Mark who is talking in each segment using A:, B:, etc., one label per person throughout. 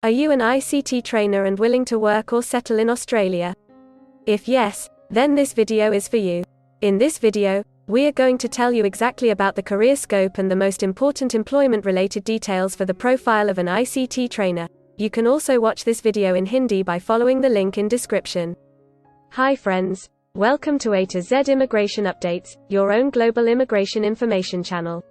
A: Are you an ICT trainer and willing to work or settle in Australia? If yes, then this video is for you. In this video, we are going to tell you exactly about the career scope and the most important employment-related details for the profile of an ICT trainer. You can also watch this video in Hindi by following the link in description. Hi friends, welcome to A to Z Immigration Updates, your own global immigration information channel.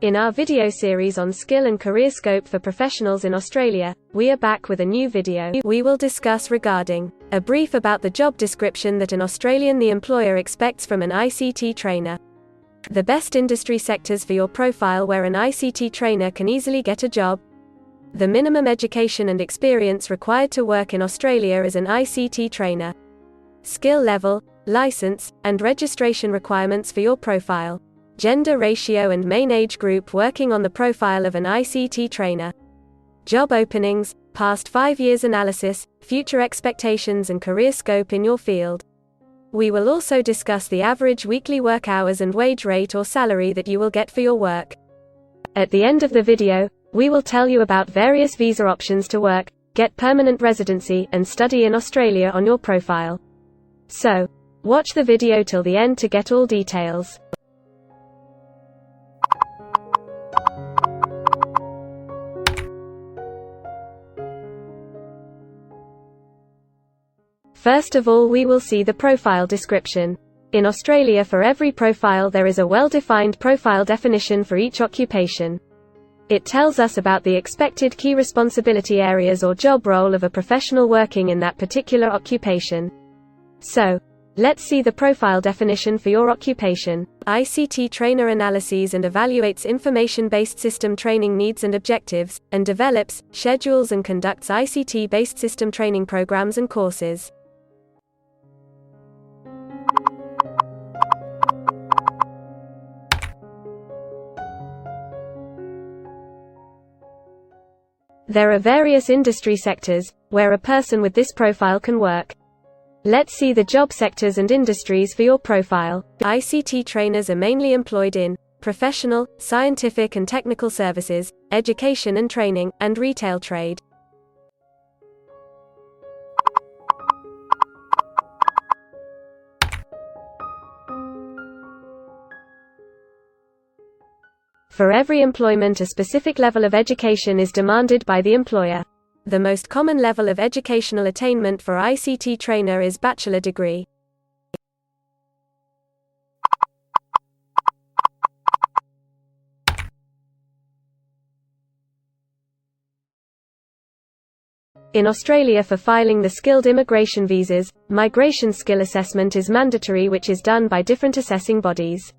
A: In our video series on skill and career scope for professionals in Australia, we are back with a new video. We will discuss regarding a brief about the job description that an Australian the employer expects from an ICT trainer. The best industry sectors for your profile where an ICT trainer can easily get a job. The minimum education and experience required to work in Australia as an ICT trainer. Skill level, license, and registration requirements for your profile. Gender ratio and main age group working on the profile of an ICT trainer. Job openings, past 5 years analysis, future expectations and career scope in your field. We will also discuss the average weekly work hours and wage rate or salary that you will get for your work. At the end of the video, we will tell you about various visa options to work, get permanent residency, and study in Australia on your profile. So, watch the video till the end to get all details. First of all, we will see the profile description. In Australia, for every profile there is a well-defined profile definition for each occupation. It tells us about the expected key responsibility areas or job role of a professional working in that particular occupation. So, let's see the profile definition for your occupation. ICT Trainer analyses and evaluates information-based system training needs and objectives, and develops, schedules and conducts ICT-based system training programs and courses. There are various industry sectors where a person with this profile can work. Let's see the job sectors and industries for your profile. ICT trainers are mainly employed in professional, scientific and technical services, education and training, and retail trade. For every employment, a specific level of education is demanded by the employer. The most common level of educational attainment for ICT trainer is bachelor degree. In Australia, for filing the skilled immigration visas, migration skill assessment is mandatory, which is done by different assessing bodies.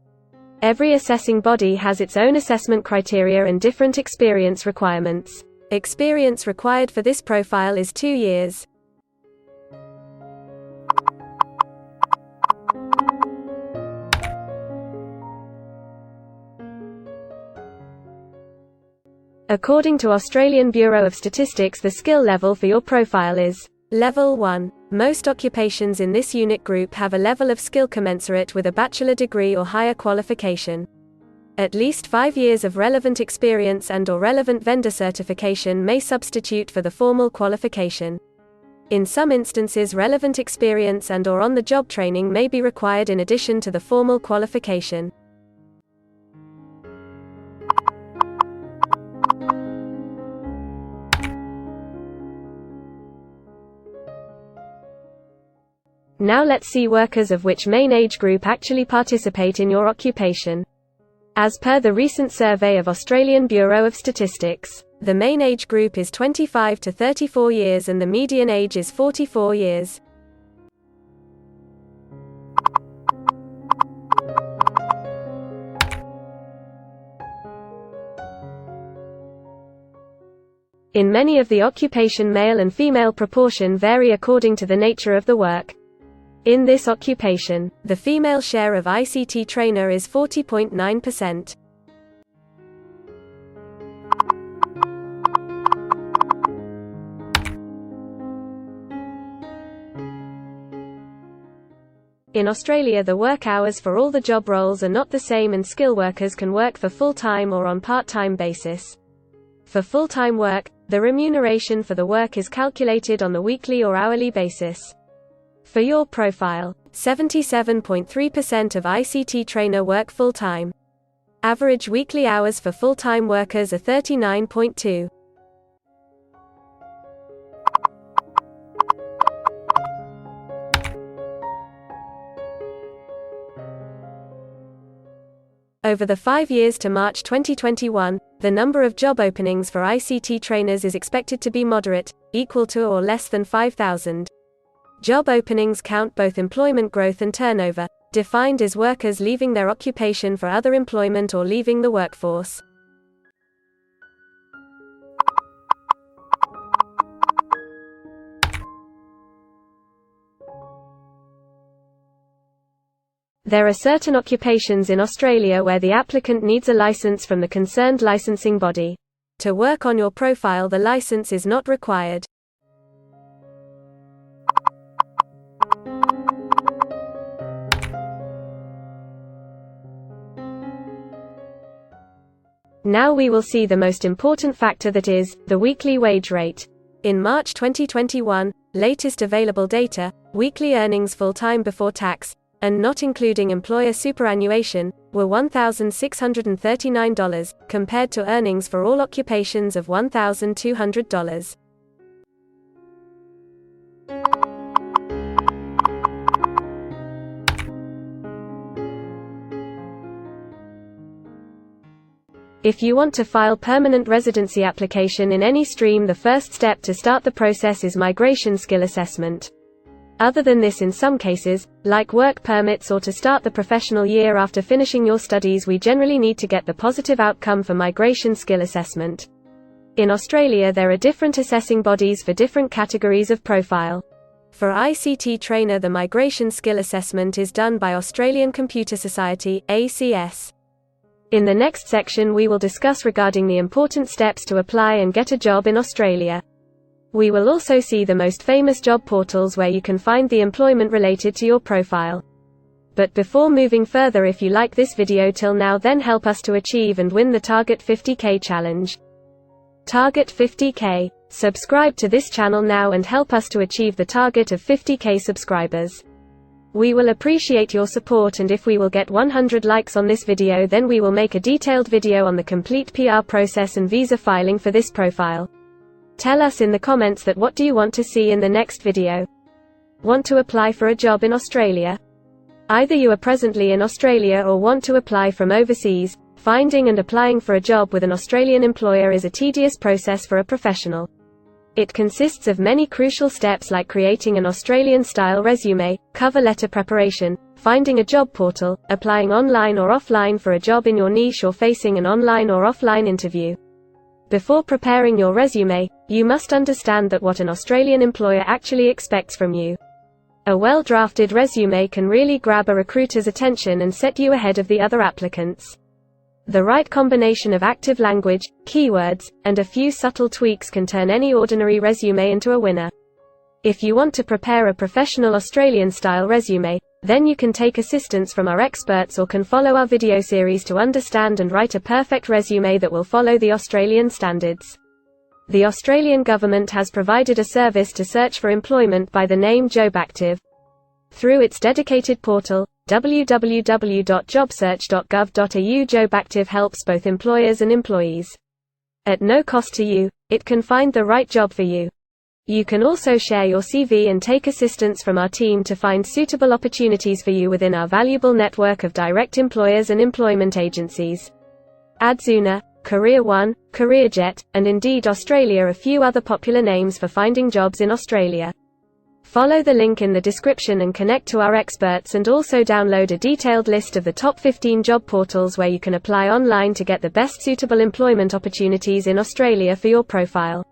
A: Every assessing body has its own assessment criteria and different experience requirements. Experience required for this profile is 2 years. According to Australian Bureau of Statistics, the skill level for your profile is Level 1. Most occupations in this unit group have a level of skill commensurate with a bachelor degree or higher qualification. At least 5 years of relevant experience and/or relevant vendor certification may substitute for the formal qualification. In some instances, relevant experience and/or on-the-job training may be required in addition to the formal qualification. Now let's see workers of which main age group actually participate in your occupation. As per the recent survey of Australian Bureau of Statistics, the main age group is 25 to 34 years and the median age is 44 years. In many of the occupation, male and female proportion vary according to the nature of the work. In this occupation, the female share of ICT trainer is 40.9%. In Australia, the work hours for all the job roles are not the same and skill workers can work for full-time or on part-time basis. For full-time work, The remuneration for the work is calculated on the weekly or hourly basis. For your profile, 77.3% of ICT trainer work full-time. Average weekly hours for full-time workers are 39.2. Over the 5 years to March 2021, the number of job openings for ICT trainers is expected to be moderate, equal to or less than 5,000. Job openings count both employment growth and turnover, defined as workers leaving their occupation for other employment or leaving the workforce. There are certain occupations in Australia where the applicant needs a license from the concerned licensing body. To work on your profile, the license is not required. Now we will see the most important factor, that is, the weekly wage rate. In March 2021, latest available data, weekly earnings full-time before tax, and not including employer superannuation, were $1,639, compared to earnings for all occupations of $1,200. If you want to file permanent residency application in any stream, the first step to start the process is migration skill assessment. Other than this, in some cases, like work permits or to start the professional year after finishing your studies, we generally need to get the positive outcome for migration skill assessment. In Australia, there are different assessing bodies for different categories of profile. For ICT trainer, the migration skill assessment is done by Australian Computer Society, ACS. In the next section, we will discuss regarding the important steps to apply and get a job in Australia. We will also see the most famous job portals where you can find the employment related to your profile. But before moving further, if you like this video till now, then help us to achieve and win the Target 50K challenge. Target 50K. Subscribe to this channel now and help us to achieve the target of 50K subscribers. We will appreciate your support, and if we will get 100 likes on this video, then we will make a detailed video on the complete PR process and visa filing for this profile. Tell us in the comments that what do you want to see in the next video. Want to apply for a job in Australia? Either you are presently in Australia or want to apply from overseas. Finding and applying for a job with an Australian employer is a tedious process for a professional. It consists of many crucial steps like creating an Australian-style resume, cover letter preparation, finding a job portal, applying online or offline for a job in your niche, or facing an online or offline interview. Before preparing your resume, you must understand that what an Australian employer actually expects from you. A well-drafted resume can really grab a recruiter's attention and set you ahead of the other applicants. The right combination of active language, keywords, and a few subtle tweaks can turn any ordinary resume into a winner. If you want to prepare a professional Australian-style resume, then you can take assistance from our experts or can follow our video series to understand and write a perfect resume that will follow the Australian standards. The Australian government has provided a service to search for employment by the name JobActive. Through its dedicated portal, www.jobsearch.gov.au, JobActive helps both employers and employees. At no cost to you, it can find the right job for you. You can also share your CV and take assistance from our team to find suitable opportunities for you within our valuable network of direct employers and employment agencies. Adzuna, Career One, CareerJet, and Indeed Australia are a few other popular names for finding jobs in Australia. Follow the link in the description and connect to our experts, and also download a detailed list of the top 15 job portals where you can apply online to get the best suitable employment opportunities in Australia for your profile.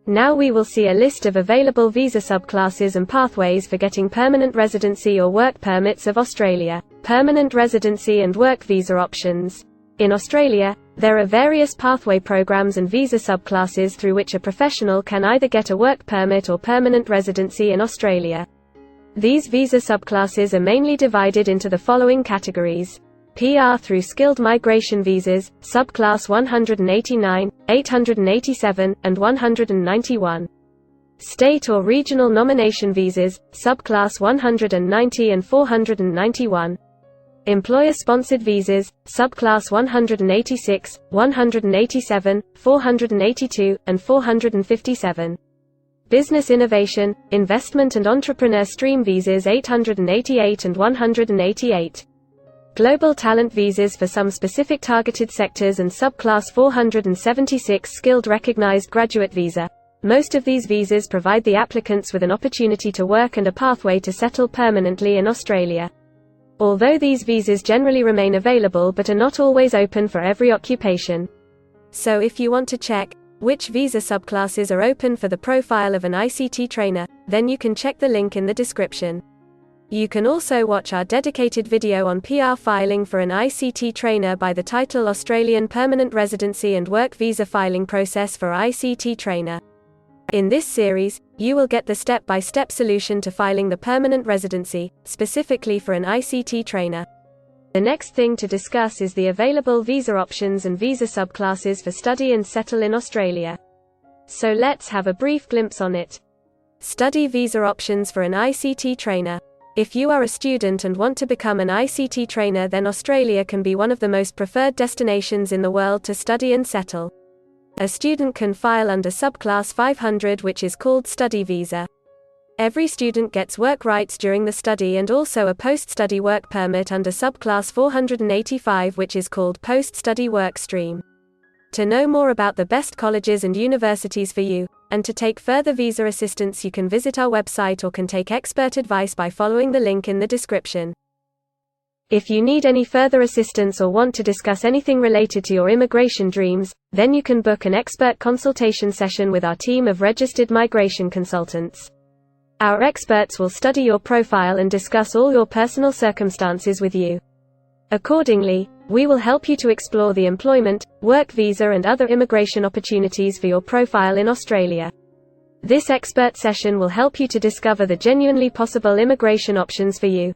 A: Now we will see a list of available visa subclasses and pathways for getting permanent residency or work permits of Australia. Permanent residency and work visa options. In Australia, there are various pathway programs and visa subclasses through which a professional can either get a work permit or permanent residency in Australia. These visa subclasses are mainly divided into the following categories: PR through skilled migration visas, subclass 189, 887, and 191. State or regional nomination visas, subclass 190 and 491. Employer-sponsored visas, subclass 186, 187, 482, and 457. Business innovation, investment and entrepreneur stream visas 888 and 188. Global talent visas for some specific targeted sectors and subclass 476 skilled recognized graduate visa. Most of these visas provide the applicants with an opportunity to work and a pathway to settle permanently in Australia. Although these visas generally remain available but are not always open for every occupation. So if you want to check which visa subclasses are open for the profile of an ICT trainer, then you can check the link in the description. You can also watch our dedicated video on PR filing for an ICT trainer by the title Australian Permanent Residency and Work Visa Filing Process for ICT Trainer. In this series, you will get the step-by-step solution to filing the permanent residency, specifically for an ICT trainer. The next thing to discuss is the available visa options and visa subclasses for study and settle in Australia. So let's have a brief glimpse on it. Study visa options for an ICT trainer. If you are a student and want to become an ICT trainer, then Australia can be one of the most preferred destinations in the world to study and settle. A student can file under subclass 500, which is called study visa. Every student gets work rights during the study and also a post-study work permit under subclass 485, which is called post-study work stream. To know more about the best colleges and universities for you, and to take further visa assistance, you can visit our website or can take expert advice by following the link in the description. If you need any further assistance or want to discuss anything related to your immigration dreams, then you can book an expert consultation session with our team of registered migration consultants. Our experts will study your profile and discuss all your personal circumstances with you. Accordingly, we will help you to explore the employment, work visa and other immigration opportunities for your profile in Australia. This expert session will help you to discover the genuinely possible immigration options for you.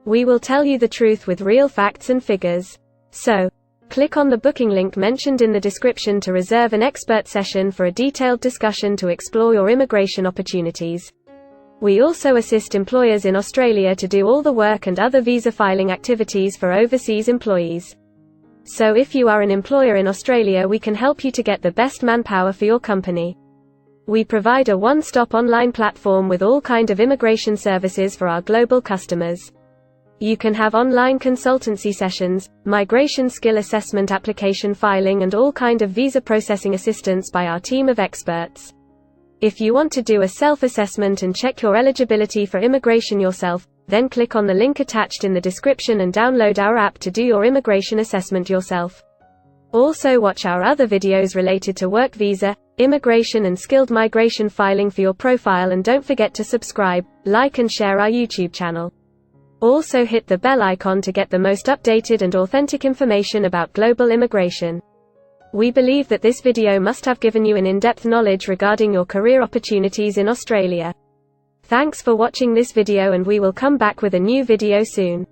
A: We will tell you the truth with real facts and figures. So, click on the booking link mentioned in the description to reserve an expert session for a detailed discussion to explore your immigration opportunities. We also assist employers in Australia to do all the work and other visa filing activities for overseas employees. So if you are an employer in Australia, we can help you to get the best manpower for your company. We provide a one-stop online platform with all kinds of immigration services for our global customers. You can have online consultancy sessions, migration skill assessment, application filing and all kind of visa processing assistance by our team of experts. If you want to do a self-assessment and check your eligibility for immigration yourself, then click on the link attached in the description and download our app to do your immigration assessment yourself. Also watch our other videos related to work visa, immigration and skilled migration filing for your profile, and don't forget to subscribe, like and share our YouTube channel. Also hit the bell icon to get the most updated and authentic information about global immigration. We believe that this video must have given you an in-depth knowledge regarding your career opportunities in Australia. Thanks for watching this video, and we will come back with a new video soon.